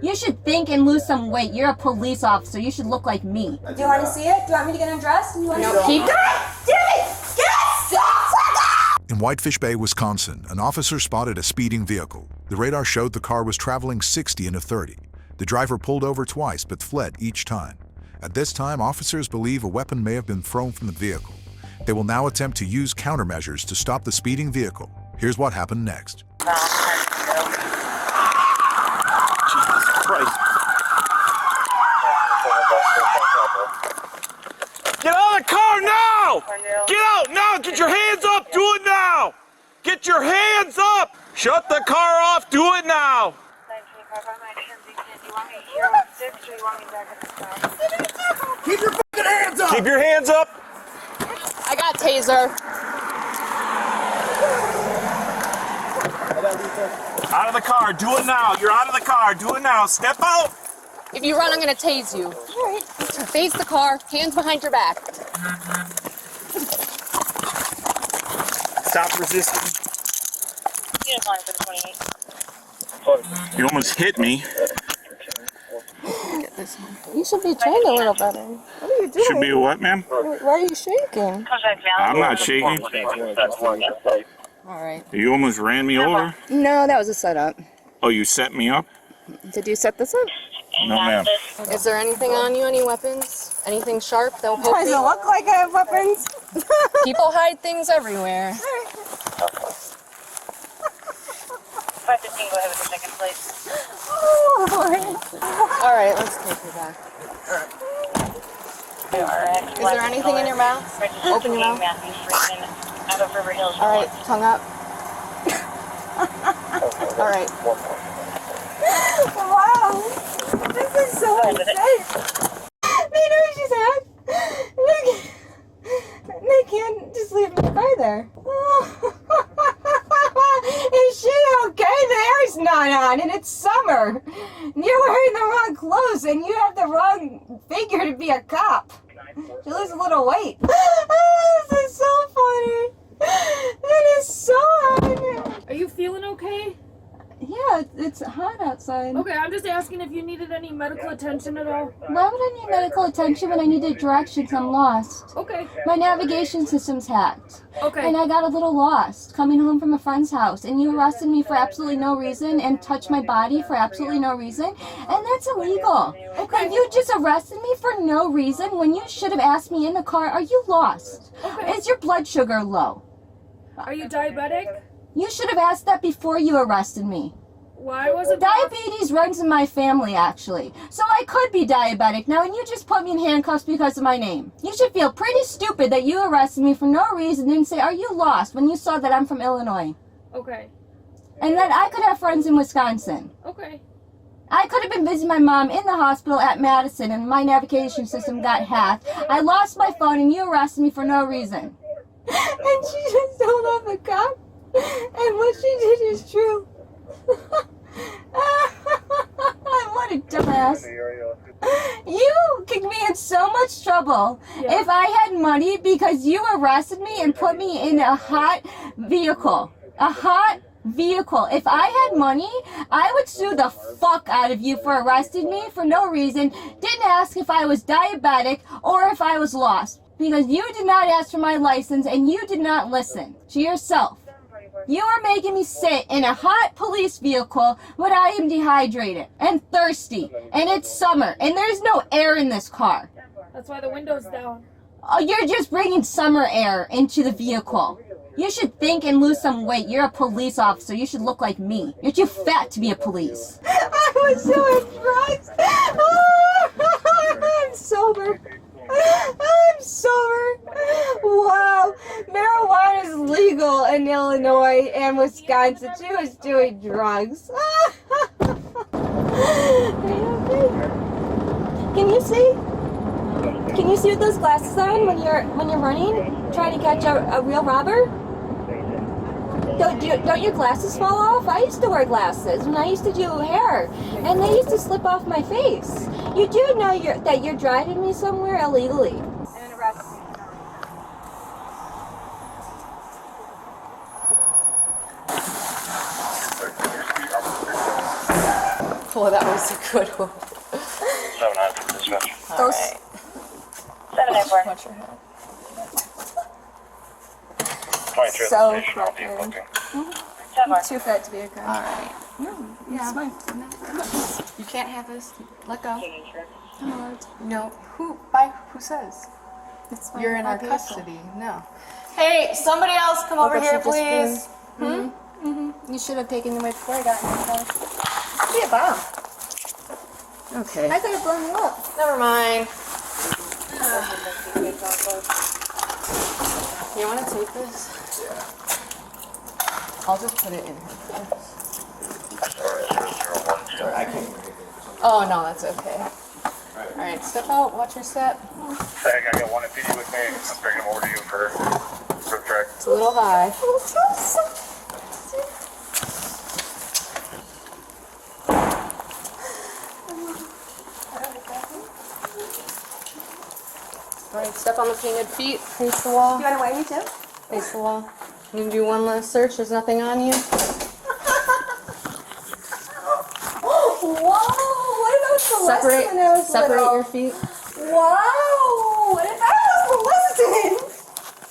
You should think and lose some weight. You're a police officer. You should look like me. Do you want to see it? Do you want me to get undressed? No, keep it! In Whitefish Bay, Wisconsin, an officer spotted a speeding vehicle. The radar showed the car was traveling 60 in a 30. The driver pulled over twice but fled each time. At this time, officers believe a weapon may have been thrown from the vehicle. They will now attempt to use countermeasures to stop the speeding vehicle. Here's what happened next. Jesus Christ. Get out of the car now! Get out now! Get your hands up! Do it now! Get your hands up! Shut the car off! Do it now! Keep your fucking hands up! Keep your hands up! I got taser. Out of the car! Do it now! You're out of the car! Do it now! Step out! If you run, I'm going to tase you. All right. Face the car, hands behind your back. Stop resisting. You almost hit me. Get this one. You should be trained a little better. What are you doing? Should be a what, ma'am? Why are you shaking? I'm not shaking. All right. You almost ran me over. No, that was a setup. Oh, you set me up? Did you set this up? No, ma'am. Is there anything on you? Any weapons? Anything sharp that will poke Does it you? look like I have weapons? People hide things everywhere. 515, go ahead with your second, please. All right, let's take you back. Is there anything in your mouth? Open your mouth. Out of River Hills. All right, tongue up. All right. Wow, this is so insane. They know she's at. They can't just leave my car there. Is she okay? The air's not on and it's summer. You're wearing the wrong clothes and you have the wrong figure to be a cop. She lose a little weight. This is so funny. It is so hot. Are you feeling okay? Yeah, it's hot outside. Okay, I'm just asking if you needed any medical attention at all. Why would I need medical attention when I needed directions? I'm lost. Okay. My navigation system's hacked. Okay. And I got a little lost coming home from a friend's house. And you arrested me for absolutely no reason and touched my body for absolutely no reason. And that's illegal. Okay. And you just arrested me for no reason when you should have asked me in the car, are you lost? Okay. Is your blood sugar low? Are you diabetic? You should have asked that before you arrested me. Why was it Diabetes runs in my family, actually. So I could be diabetic now, and you just put me in handcuffs because of my name. You should feel pretty stupid that you arrested me for no reason and say, are you lost, when you saw that I'm from Illinois. Okay. And that I could have friends in Wisconsin. Okay. I could have been visiting my mom in the hospital at Madison, and my navigation system got hacked. I lost my phone, and you arrested me for no reason. And she just told off a cop, and what she did is true. What a dumbass. You could be in so much trouble if I had money because you arrested me and put me in a hot vehicle. A hot vehicle. If I had money, I would sue the fuck out of you for arresting me for no reason. Didn't ask if I was diabetic or if I was lost. Because you did not ask for my license and you did not listen to yourself. You are making me sit in a hot police vehicle when I am dehydrated and thirsty, and it's summer, and there's no air in this car. That's why the window's down. Oh, you're just bringing summer air into the vehicle. You should think and lose some weight. You're a police officer. You should look like me. You're too fat to be a police. I was doing drugs. I'm sober. I'm sober. Wow. Marijuana is legal in Illinois and Wisconsin. She was doing drugs. Are you okay? Can you see? Can you see with those glasses on when you're running, trying to catch a real robber? Don't your glasses fall off? I used to wear glasses when I used to do hair, and they used to slip off my face. You do know that you're driving me somewhere illegally. And arrest me. Oh, that was a good one. 700 dispatch. Those 794. Watch your head. 23 So at the station. I'll be fucking- booking. 7 too fat to be a car. All right. No, it's fine. You can't have this. Let go. No, No. Who says? it's fine. You're in I'll our pay custody. No. Hey, somebody else come over but here, you just please. for- You should have taken them away before I got in the house. Be a bomb. Okay. I could have blown you up. Never mind. You want to take this? Yeah. I'll just put it in here. Sorry, I can't hear anything. Oh, no, that's okay. All right, step out. Watch your step. Tag, I got one at PD with me. I'm bringing him over to you for track. It's a little high. All right, step on the painted feet. Face the wall. You want to weigh me too? Face the wall. You can do one last search. There's nothing on you. Whoa! What about Separate. when I was Separate little? your feet. Wow! What if I was molested?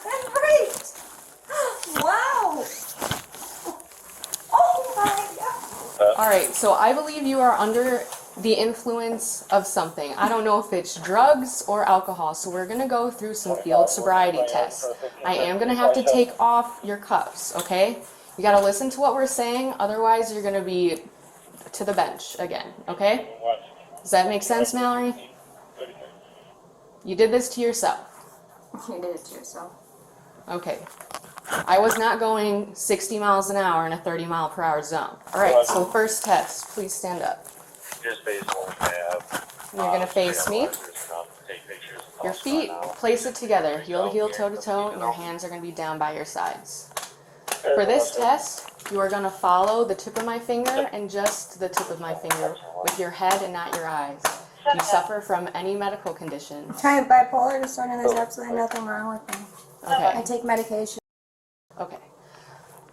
That's great! Wow! Oh my god! All right, so I believe you are under the influence of something. I don't know if it's drugs or alcohol, so we're gonna go through some field sobriety tests. I am gonna have to take off your cuffs, okay? You gotta listen to what we're saying, otherwise you're gonna be to the bench again, okay? Does that make sense, Mallory? You did this to yourself. You did it to yourself. Okay. I was not going 60 miles an hour in a 30-mile-per-hour zone. All right, so first test. Please stand up. Just baseball tab. You're going to face me. Your feet, place it together, heel to heel, toe to toe, and your hands are going to be down by your sides. For this test, you are going to follow the tip of my finger and just the tip of my finger with your head and not your eyes. Do you suffer from any medical condition? I have bipolar disorder. There's absolutely nothing wrong with me. I Okay. take medication. Okay.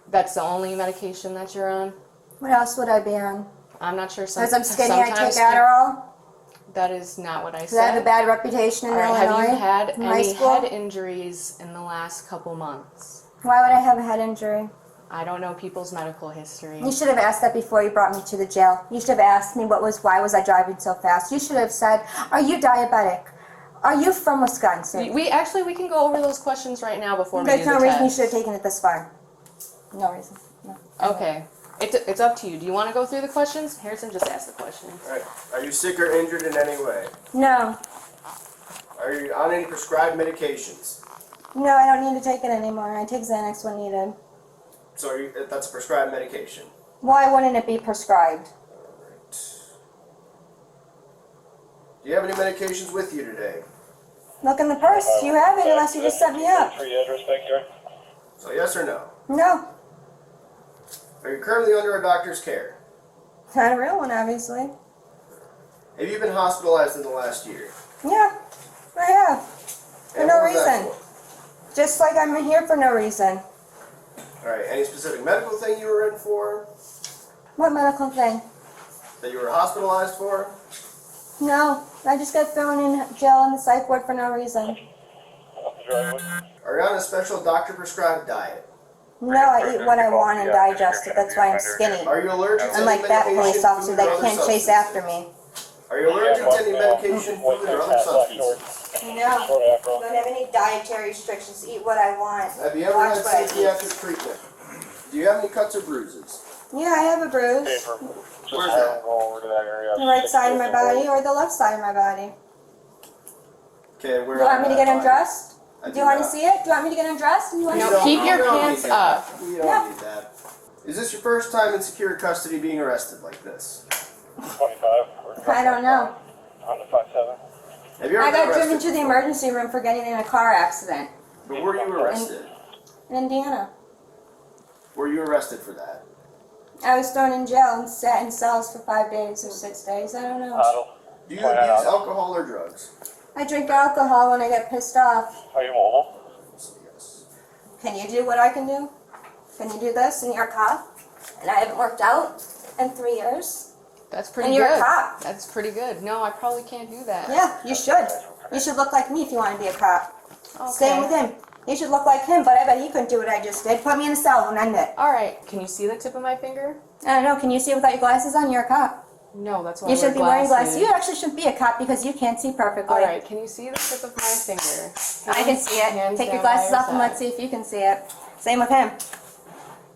That's the only medication that you're on? What else would I be on? I'm not sure. Because I'm skinny, I take sometimes Adderall. That is not what I Because I have a said. bad reputation in All right, Illinois. have you had in high any school? head injuries in the last couple months? Why would I have a head injury? I don't know people's medical history. You should have asked that before you brought me to the jail. You should have asked me why was I driving so fast. You should have said, are you diabetic? Are you from Wisconsin? We can go over those questions right now before we There's do no the reason you test. should have taken it this far. No reason. No. Okay. It's up to you. Do you want to go through the questions? Harrison, just ask the questions. All right. Are you sick or injured in any way? No. Are you on any prescribed medications? No, I don't need to take it anymore. I take Xanax when needed. So that's a prescribed medication. Why wouldn't it be prescribed? Do you have any medications with you today? Look in the purse. You have it unless you just set me up. For your address back there? So yes or no? No. Are you currently under a doctor's care? Not a real one, obviously. Have you been hospitalized in the last year? Yeah, I have. For And no what was that reason. Just like I'm here for no reason. All right. Any specific medical thing you were in for? What medical thing? That you were hospitalized for? No, I just got thrown in jail in the psych ward for no reason. Are you on a special doctor-prescribed diet? No, I eat what I want and digest it. That's why I'm skinny. Are you allergic to Unlike any that medication, police officer food, or that other can't chase substances? after me. Are you allergic to any medication, food, or other substances? No, don't have any dietary restrictions. Eat what I want. Have you ever Watch had what I eat. psychiatric treatment? Do you have any cuts or bruises? Yeah, I have a bruise. Where's that? Over to that area. The right side of my body or the left side of my body. Okay, Do where? you want me to get undressed? I Do you want to not. see it? Do you want me to get undressed? Do you want No, to see keep it? your We don't pants need that. up. We don't need that. Is this your first time in secure custody being arrested like this? 25. I don't know. On the 5-7. Have you ever I been got driven arrested to the before? emergency room for getting in a car accident But were you arrested? in Indiana. Were you arrested for that? I was thrown in jail and sat in cells for 5 days or 6 days. I don't know. Do you abuse alcohol or drugs? I drink alcohol when I get pissed off. Are you mobile? Yes. Can you do what I can do? Can you do this in your car? And I haven't worked out in 3 years. That's pretty And good. you're a cop. That's pretty good. No, I probably can't do that. Yeah, you should. You should look like me if you want to be a cop. Okay. Same with him. You should look like him, but I bet he couldn't do what I just did. Put me in a cell and end it. All right. Can you see the tip of my finger? I don't know. Can you see without your glasses on? You're a cop. No, that's why You I wear should be wearing glasses. glasses. You actually shouldn't be a cop because you can't see perfectly. All right. Can you see the tip of my finger? I can see it. Hands Take your down by glasses off and side. let's see if you can see it. Same with him.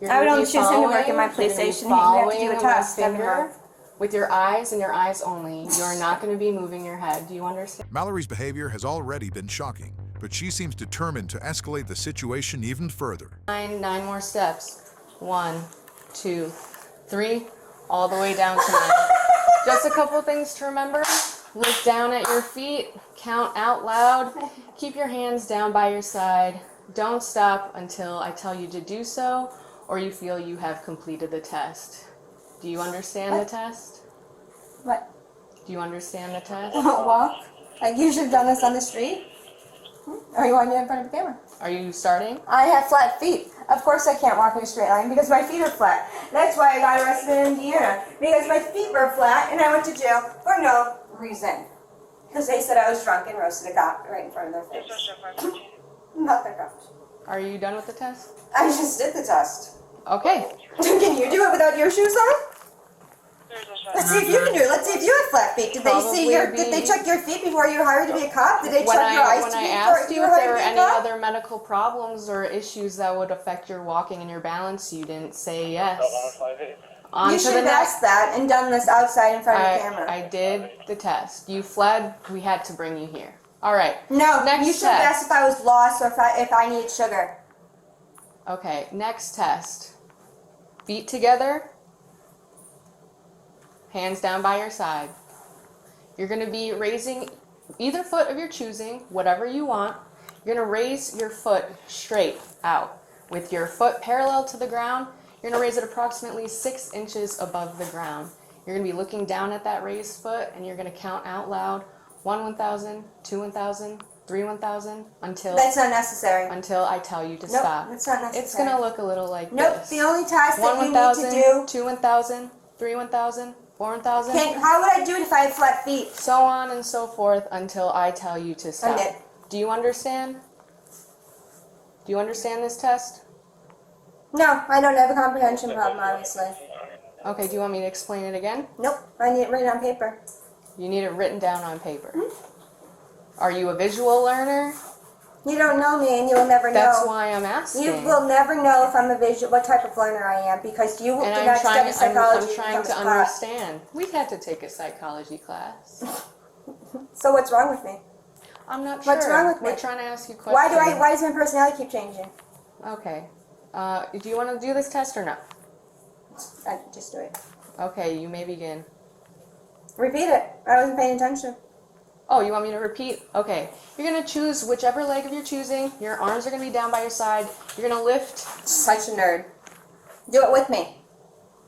You're I would gonna only be choose him to work in my following- police you're gonna be station. You have to do following a my test every finger month. with your eyes and your eyes only. You're not going to be moving your head. Do you understand? Mallory's behavior has already been shocking, but she seems determined to escalate the situation even further. Nine more steps. 1, 2, 3, all the way down to 9. Just a couple things to remember. Look down at your feet. Count out loud. Keep your hands down by your side. Don't stop until I tell you to do so, or you feel you have completed the test. Do you understand the test? What? Do you understand the test? Walk? Like you should have done this on the street? Or you want to do it in front of the camera? Are you starting? I have flat feet. Of course I can't walk in a straight line because my feet are flat. That's why I got arrested in Indiana. Because my feet were flat and I went to jail for no reason. Because they said I was drunk and roasted a cop right in front of their face. Not their cops. Are you done with the test? I just did the test. Okay. Can you do it without your shoes on? Let's see if you can do it. Let's see if you have flat feet. Did they see your? Did they check your feet before you were hired to be a cop? Did they check your eyes When to I be asked before you you if were there were hired to be a any cop? other medical problems or issues that would affect your walking and your balance, you didn't say yes. On You to should the have asked that and done this outside in front of the camera. I did the test. You fled. We had to bring you here. All right. No, Next you should have test. asked if I was lost or if I needed sugar. Okay. Next test. Feet together. Hands down by your side. You're going to be raising either foot of your choosing, whatever you want. You're going to raise your foot straight out with your foot parallel to the ground. You're going to raise it approximately 6 inches above the ground. You're going to be looking down at that raised foot and you're going to count out loud 1 1,000, 2 1,000, 3 1,000 until That's not necessary. I tell you to Nope, stop. that's not necessary. It's going to look a little like Nope, this. the only task 1 that you 1,000, need to do... 2 1,000, 3 1,000, 4 1,000. How would I do it if I had flat feet? So on and so forth until I tell you to stop. Okay. Do you understand? Do you understand this test? No, I don't have a comprehension problem, obviously. Okay, do you want me to explain it again? Nope, I need it written on paper. You need it written down on paper. Are you a visual learner? You don't know me and you will never know. That's why I'm asking. You will never know if I'm a visual, what type of learner I am, because you and do I'm not trying, study psychology. I'm trying to class. understand. We had to take a psychology class. So what's wrong with me? I'm not sure. What's wrong with me? We're trying to ask you questions. Why does my personality keep changing? Okay. Do you want to do this test or not? I just do it. Okay, you may begin. Repeat it. I wasn't paying attention. Oh, you want me to repeat? Okay. You're going to choose whichever leg of your choosing. Your arms are going to be down by your side. You're going to lift. Such a nerd. Do it with me.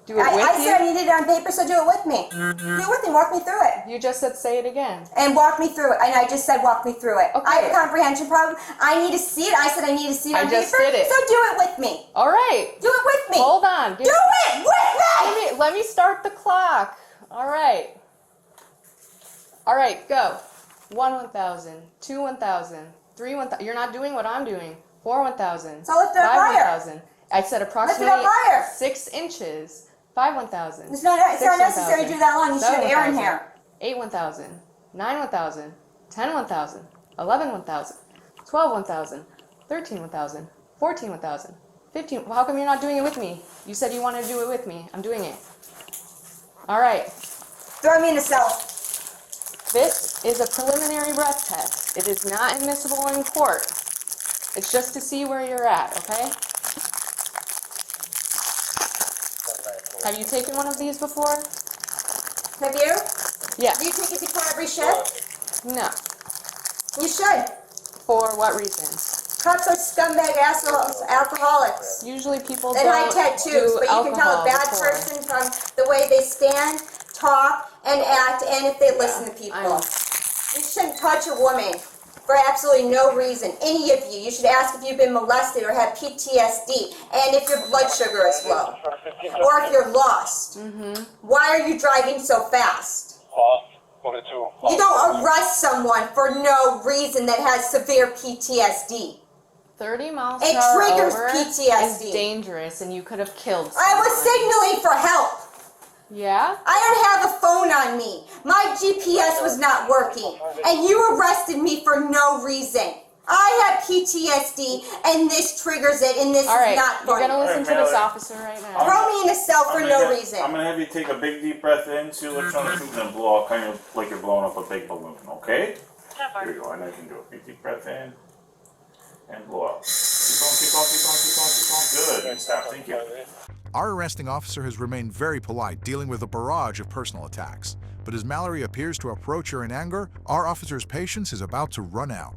Do it with you? I said I needed it on paper, so do it with me. Do it with me. Walk me through it. You just said say it again. And walk me through it. And I just said walk me through it. Okay. I have a comprehension problem. I need to see it. I said I need to see it on I just paper. did it. So do it with me. All right. Do it with me. Hold on. Do it with me. Let me start the clock. All right. All right, go. 1 1,000, 2 1,000, 3 1,000. You're not doing what I'm doing. 4 1,000. So lift it up 5 higher. 1,000. I said approximately Lift it up higher. 6 inches. 5 1,000. It's not necessary to do that long. You should have air in here. 8 1,000, 9 1,000, 10 1,000, 11 1,000, 12 1,000, 13 1,000, 14 1,000, 15. Well, how come you're not doing it with me? You said you wanted to do it with me. I'm doing it. All right. Throw me in a cell. This is a preliminary breath test. It is not admissible in court. It's just to see where you're at, okay? Have you taken one of these before? Have you? Yeah. Do you take it before every shift? No. You should. For what reason? Cops are scumbag assholes, alcoholics. Usually people They don't hide tattoos, do but you can tell a alcohol bad before. person from the way they stand, talk, and act, and if they listen to people. I know. You shouldn't touch a woman. for absolutely no reason. Any of you. You should ask if you've been molested or have PTSD, and if your blood sugar is low, or if you're lost. Why are you driving so fast? You don't arrest someone for no reason that has severe PTSD. 30 miles It per hour triggers over PTSD. is dangerous, and you could have killed someone. I was signaling for help. Yeah? I don't have a phone on me. My GPS was not working, and you arrested me for no reason. I have PTSD, and this triggers it, and this All right, is not you're funny. gonna listen to this officer right now. Throw me in a cell for no reason. I'm gonna have you take a big deep breath in, see electronic tubes, and blow out kind of like you're blowing up a big balloon, okay? Here you go, and I can do it. Big deep breath in and blow out. Keep going, keep going, keep going, keep going, keep going. Good. Stop, thank you. Our arresting officer has remained very polite, dealing with a barrage of personal attacks. But as Mallory appears to approach her in anger, our officer's patience is about to run out.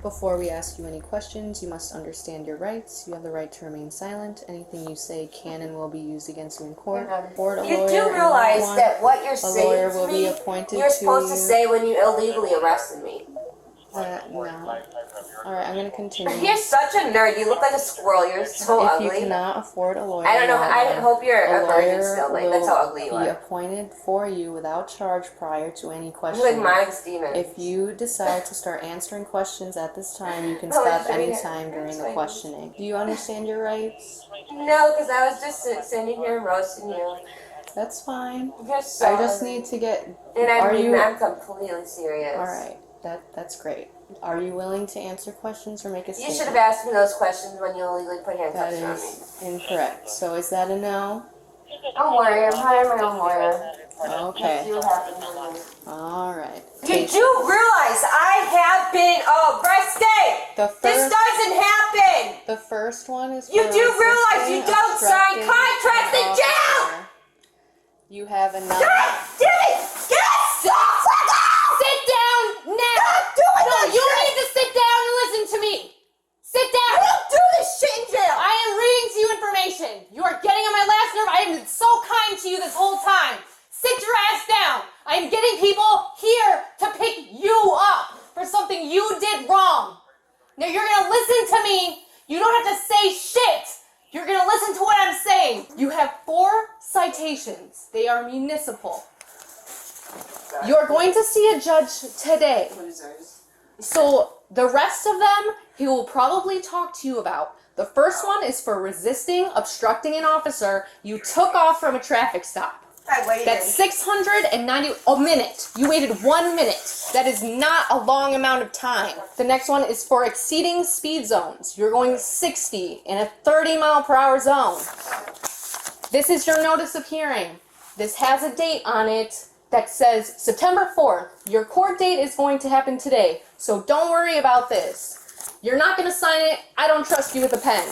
Before we ask you any questions, you must understand your rights. You have the right to remain silent. Anything you say can and will be used against you in court. You do realize that what you're saying lawyer to will be me, appointed you're to supposed to you. say when you illegally arrested me. No. Alright, I'm gonna continue. You're such a nerd. You look like a squirrel. You're so If ugly. you cannot afford a lawyer, I don't know. I hope you're a virgin lawyer still. Like, that's how ugly you will be are. appointed for you without charge prior to any You're questions. like Monica Stevens. If you decide to start answering questions at this time, you can No, stop it's right anytime here. during It's the right questioning. Do you understand your rights? No, because I was just sitting here and roasting you. That's fine. You're so I just ugly. need to get. And I'm are completely serious. All right. That's great. Are you willing to answer questions or make a You statement? should have asked me those questions when you illegally put That handcuffs on me. is incorrect. So is that a no? Don't worry, I'm hiring my own lawyer. Okay. You happen to me. All right. You do realize I have been arrested. The This first, doesn't happen. the first one is. You for do realize you resisting, don't sign obstructing contracts in an jail. officer. You have a God damn it! Sit down now. Stop doing No, that you shit. need to sit down and listen to me. Sit down. I don't do this shit in jail. I am reading to you information. You are getting on my last nerve. I have been so kind to you this whole time. Sit your ass down. I am getting people here to pick you up for something you did wrong. Now you're gonna listen to me. You don't have to say shit. You're gonna listen to what I'm saying. You have 4 citations. They are municipal. You're going to see a judge today. So the rest of them, he will probably talk to you about. The first one is for resisting, obstructing an officer. You took off from a traffic stop. I waited. That's 690 a minute. You waited 1 minute. That is not a long amount of time. The next one is for exceeding speed zones. You're going 60 in a 30-mile-per-hour zone. This is your notice of hearing. This has a date on it that says September 4th. Your court date is going to happen today, so don't worry about this. You're not going to sign it. I don't trust you with a pen.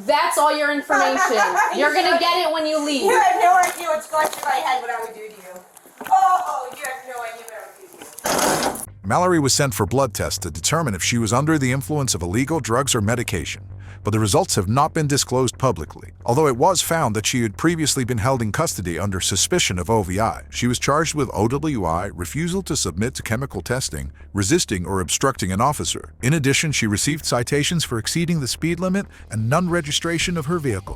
That's all your information. You're going to get it when you leave. You have no idea what's going through my head, what I would do to you. Oh, you have no idea what I would do to you. Mallory was sent for blood tests to determine if she was under the influence of illegal drugs or medication, but the results have not been disclosed publicly. Although it was found that she had previously been held in custody under suspicion of OVI, she was charged with OWI, refusal to submit to chemical testing, resisting or obstructing an officer. In addition, she received citations for exceeding the speed limit and non-registration of her vehicle.